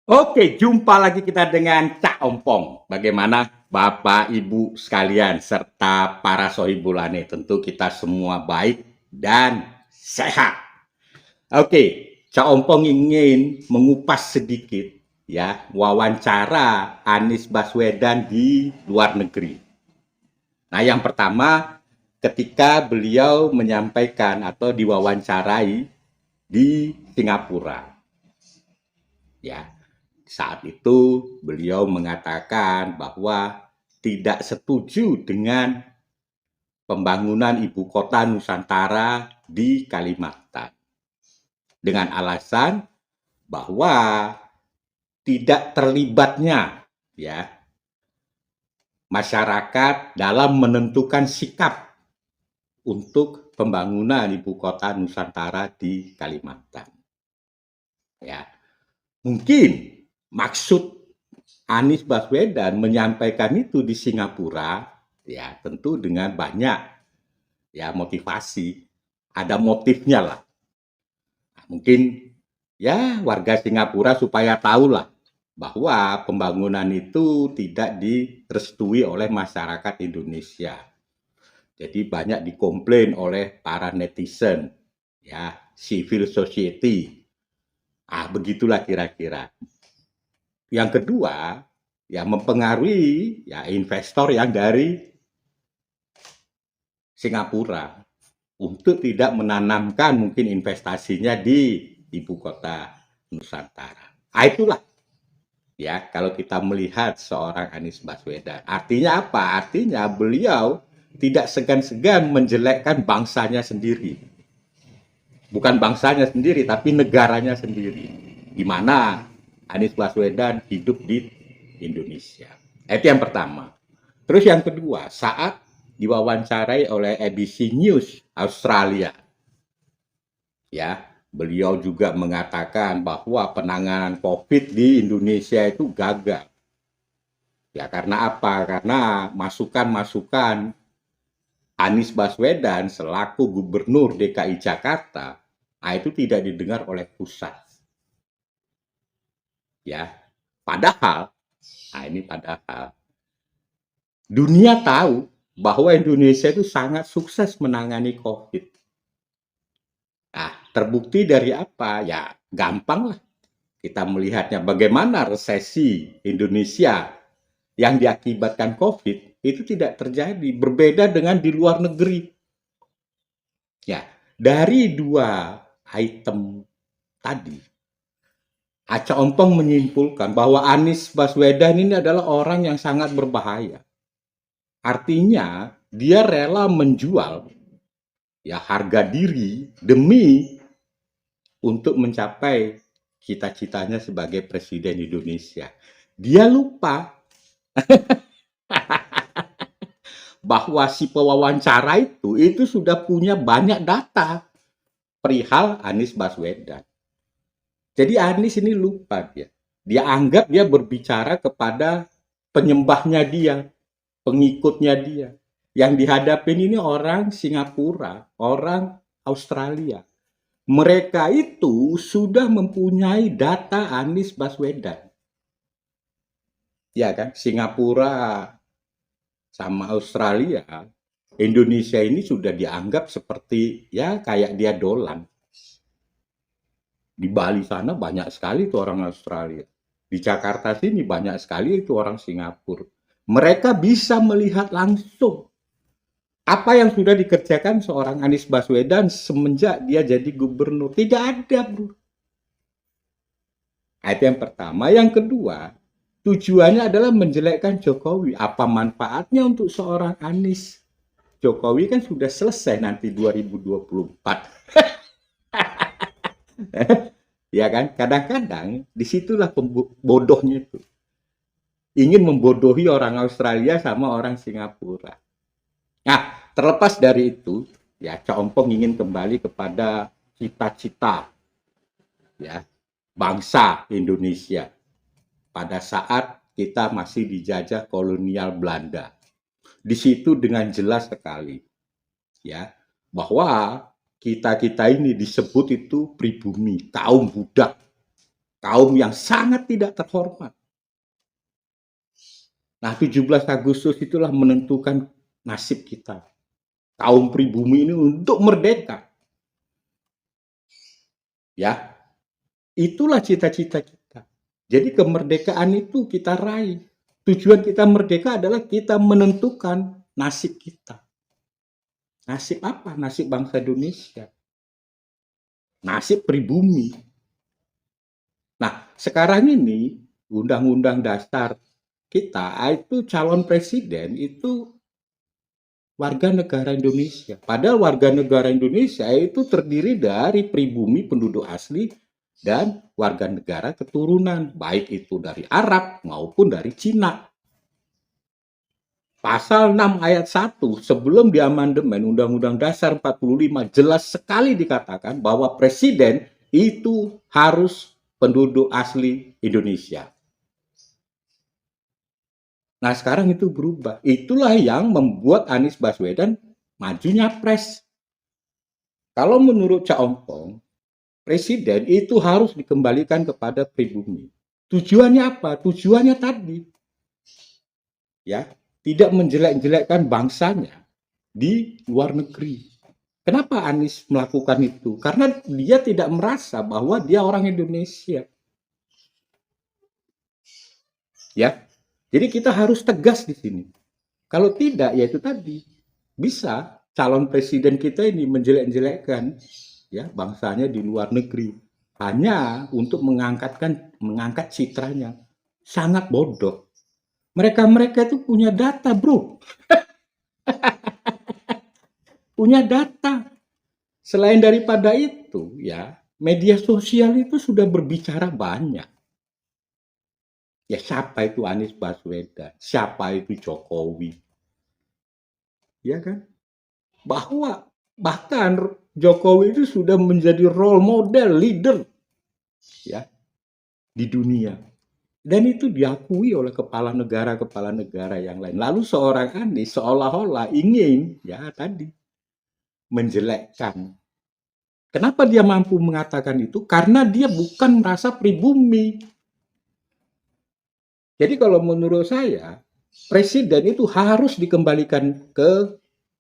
Oke, jumpa lagi kita dengan Cak Ompong. Bagaimana Bapak, Ibu sekalian, serta para sohibulane. Tentu kita semua baik dan sehat. Oke, Cak Ompong ingin mengupas sedikit ya wawancara Anies Baswedan di luar negeri. Nah, yang pertama ketika beliau menyampaikan atau diwawancarai di Singapura. Ya, saat itu beliau mengatakan bahwa tidak setuju dengan pembangunan ibu kota Nusantara di Kalimantan. Dengan alasan bahwa tidak terlibatnya ya masyarakat dalam menentukan sikap untuk pembangunan ibu kota Nusantara di Kalimantan. Ya, mungkin maksud Anies Baswedan menyampaikan itu di Singapura, ya tentu dengan banyak ya motivasi, ada motifnya lah. Nah, mungkin ya warga Singapura supaya tahu lah bahwa pembangunan itu tidak direstui oleh masyarakat Indonesia. Jadi banyak dikomplain oleh para netizen, ya civil society. Ah begitulah kira-kira. Yang kedua, ya mempengaruhi ya investor yang dari Singapura untuk tidak menanamkan mungkin investasinya di ibu kota Nusantara. Ah, itulah ya kalau kita melihat seorang Anies Baswedan. Artinya apa? Artinya beliau tidak segan-segan menjelekkan bangsanya sendiri. Bukan bangsanya sendiri, tapi negaranya sendiri. Di mana Anies Baswedan hidup di Indonesia. Itu yang pertama. Terus yang kedua, saat diwawancarai oleh ABC News Australia, ya, beliau juga mengatakan bahwa penanganan COVID di Indonesia itu gagal. Ya, karena apa? Karena masukan-masukan Anies Baswedan selaku Gubernur DKI Jakarta, nah itu tidak didengar oleh pusat. Ya, padahal, nah ini padahal dunia tahu bahwa Indonesia itu sangat sukses menangani COVID. Nah, terbukti dari apa? Ya, gampang lah kita melihatnya bagaimana resesi Indonesia yang diakibatkan COVID itu tidak terjadi. Berbeda dengan di luar negeri. Ya, dari dua item tadi, Aca Ompong menyimpulkan bahwa Anies Baswedan ini adalah orang yang sangat berbahaya. Artinya, dia rela menjual ya harga diri demi untuk mencapai cita-citanya sebagai presiden Indonesia. Dia lupa bahwa si pewawancara itu sudah punya banyak data perihal Anies Baswedan. Jadi Anies ini lupa dia. Dia anggap dia berbicara kepada penyembahnya dia, pengikutnya dia. Yang dihadapin ini orang Singapura, orang Australia. Mereka itu sudah mempunyai data Anies Baswedan. Ya kan, Singapura sama Australia, Indonesia ini sudah dianggap seperti ya kayak dia dolan. Di Bali sana banyak sekali itu orang Australia. Di Jakarta sini banyak sekali itu orang Singapura. Mereka bisa melihat langsung apa yang sudah dikerjakan seorang Anies Baswedan semenjak dia jadi gubernur. Tidak ada, bro. Itu yang pertama. Yang kedua, tujuannya adalah menjelekkan Jokowi. Apa manfaatnya untuk seorang Anies? Jokowi kan sudah selesai nanti 2024. Ya kan? Kadang-kadang disitulah bodohnya itu. Ingin membodohi orang Australia sama orang Singapura. Nah, terlepas dari itu, ya Cak Ompong ingin kembali kepada cita-cita ya bangsa Indonesia pada saat kita masih dijajah kolonial Belanda. Di situ dengan jelas sekali ya bahwa kita-kita ini disebut itu pribumi, kaum budak. kaum yang sangat tidak terhormat. Nah, 17 Agustus itulah menentukan nasib kita, kaum pribumi ini untuk merdeka. Ya, itulah cita-cita kita. Jadi kemerdekaan itu kita raih. Tujuan kita merdeka adalah kita menentukan nasib kita. Nasib apa? Nasib bangsa Indonesia. Nasib pribumi. Nah, sekarang ini Undang-Undang Dasar kita itu calon presiden itu warga negara Indonesia. Padahal warga negara Indonesia itu terdiri dari pribumi penduduk asli dan warga negara keturunan, baik itu dari Arab maupun dari Cina. Pasal 6 ayat 1 sebelum diamandemen Undang-Undang Dasar 45 jelas sekali dikatakan bahwa presiden itu harus penduduk asli Indonesia. Nah, sekarang itu berubah. Itulah yang membuat Anies Baswedan maju nyapres. Kalau menurut Cak Ompong, presiden itu harus dikembalikan kepada pribumi. Tujuannya apa? Tujuannya tadi, ya, tidak menjelek-jelekkan bangsanya di luar negeri. Kenapa Anies melakukan itu? Karena dia tidak merasa bahwa dia orang Indonesia. Ya, jadi kita harus tegas di sini. Kalau tidak, ya itu tadi bisa calon presiden kita ini menjelek-jelekkan ya bangsanya di luar negeri hanya untuk mengangkat citranya. Sangat bodoh. Mereka itu punya data, bro. Punya data. Selain daripada itu, ya, media sosial itu sudah berbicara banyak. Ya, siapa itu Anies Baswedan? Siapa itu Jokowi? Ya kan? Bahwa bahkan Jokowi itu sudah menjadi role model, leader ya di dunia. Dan itu diakui oleh kepala negara yang lain. Lalu seorang Anies seolah-olah ingin ya tadi menjelekkan. Kenapa dia mampu mengatakan itu? Karena dia bukan merasa pribumi. Jadi kalau menurut saya, presiden itu harus dikembalikan ke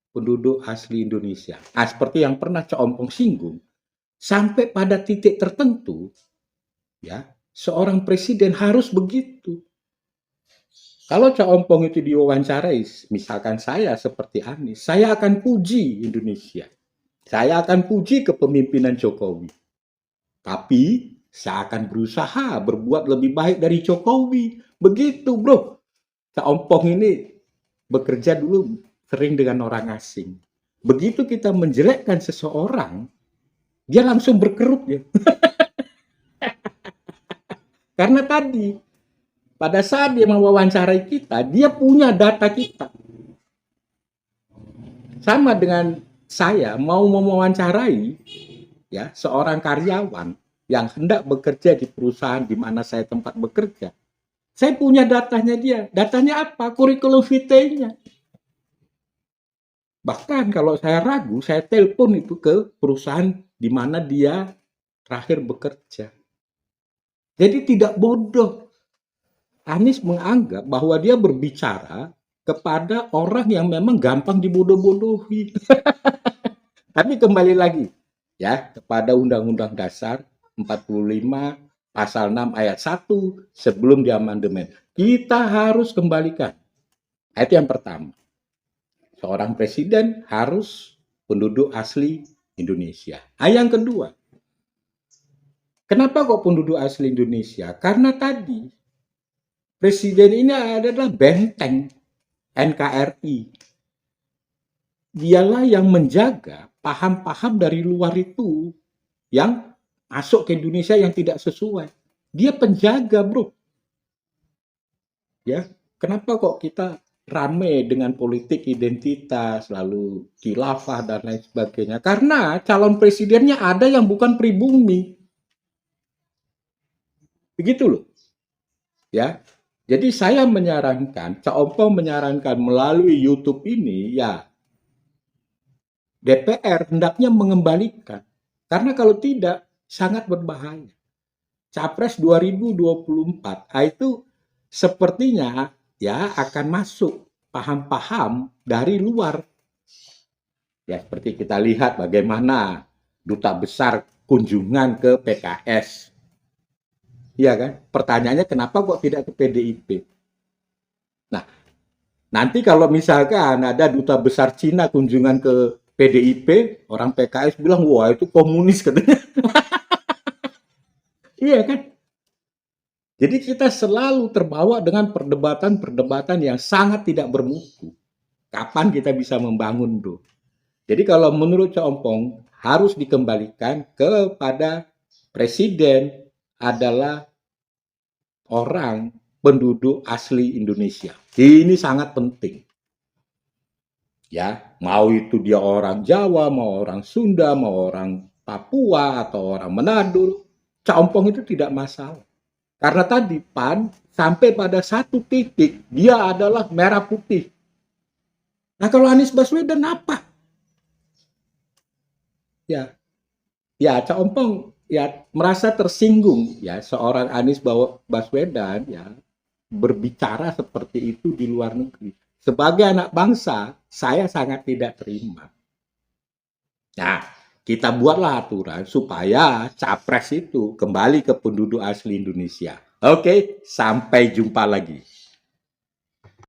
penduduk asli Indonesia. Nah, seperti yang pernah Cak Ompong singgung, sampai pada titik tertentu, ya, seorang presiden harus begitu. Kalau Cak Ompong itu diwawancarai, misalkan saya seperti Anies, saya akan puji Indonesia. Saya akan puji kepemimpinan Jokowi. Tapi saya akan berusaha berbuat lebih baik dari Jokowi. Begitu, bro. Cak Ompong ini bekerja dulu sering dengan orang asing. Begitu kita menjelekkan seseorang, dia langsung berkerut ya. Karena tadi, pada saat dia mewawancarai kita, dia punya data kita. Sama dengan saya mau mewawancarai ya seorang karyawan yang hendak bekerja di perusahaan di mana saya tempat bekerja. Saya punya datanya dia. Datanya apa? Kurikulum vitae-nya. Bahkan kalau saya ragu, saya telepon itu ke perusahaan di mana dia terakhir bekerja. Jadi tidak bodoh. Anies menganggap bahwa dia berbicara kepada orang yang memang gampang dibodoh-bodohi. Tapi kembali lagi ya kepada Undang-Undang Dasar 45 pasal 6 ayat 1 sebelum diamandemen. Kita harus kembalikan. Itu yang pertama. Seorang presiden harus penduduk asli Indonesia. Yang kedua, kenapa kok penduduk asli Indonesia? Karena tadi presiden ini adalah benteng NKRI. Dialah yang menjaga paham-paham dari luar itu yang masuk ke Indonesia yang tidak sesuai. Dia penjaga, bro. Ya, kenapa kok kita rame dengan politik identitas, lalu khilafah dan lain sebagainya? Karena calon presidennya ada yang bukan pribumi. Begitu loh. Ya. Jadi saya menyarankan, Cak Ompong menyarankan melalui YouTube ini, ya DPR hendaknya mengembalikan. Karena kalau tidak, sangat berbahaya. Capres 2024 itu sepertinya ya akan masuk paham-paham dari luar. Ya seperti kita lihat bagaimana duta besar kunjungan ke PKS. Iya kan? Pertanyaannya kenapa kok tidak ke PDIP? Nah, nanti kalau misalkan ada duta besar Cina kunjungan ke PDIP, orang PKS bilang, wah itu komunis katanya. Iya kan? Jadi kita selalu terbawa dengan perdebatan-perdebatan yang sangat tidak bermutu. Kapan kita bisa membangun, bro? Jadi kalau menurut Cak Ompong, harus dikembalikan kepada presiden adalah orang penduduk asli Indonesia. Ini sangat penting. Ya, mau itu dia orang Jawa, mau orang Sunda, mau orang Papua atau orang Manado, Cak Ompong itu tidak masalah. Karena tadi PAN sampai pada satu titik dia adalah merah putih. Nah kalau Anies Baswedan apa? Ya, ya Cak Ompong ya merasa tersinggung ya seorang Anies Baswedan ya berbicara seperti itu di luar negeri. Sebagai anak bangsa, saya sangat tidak terima. Nah, kita buatlah aturan supaya capres itu kembali ke penduduk asli Indonesia. Oke, sampai jumpa lagi.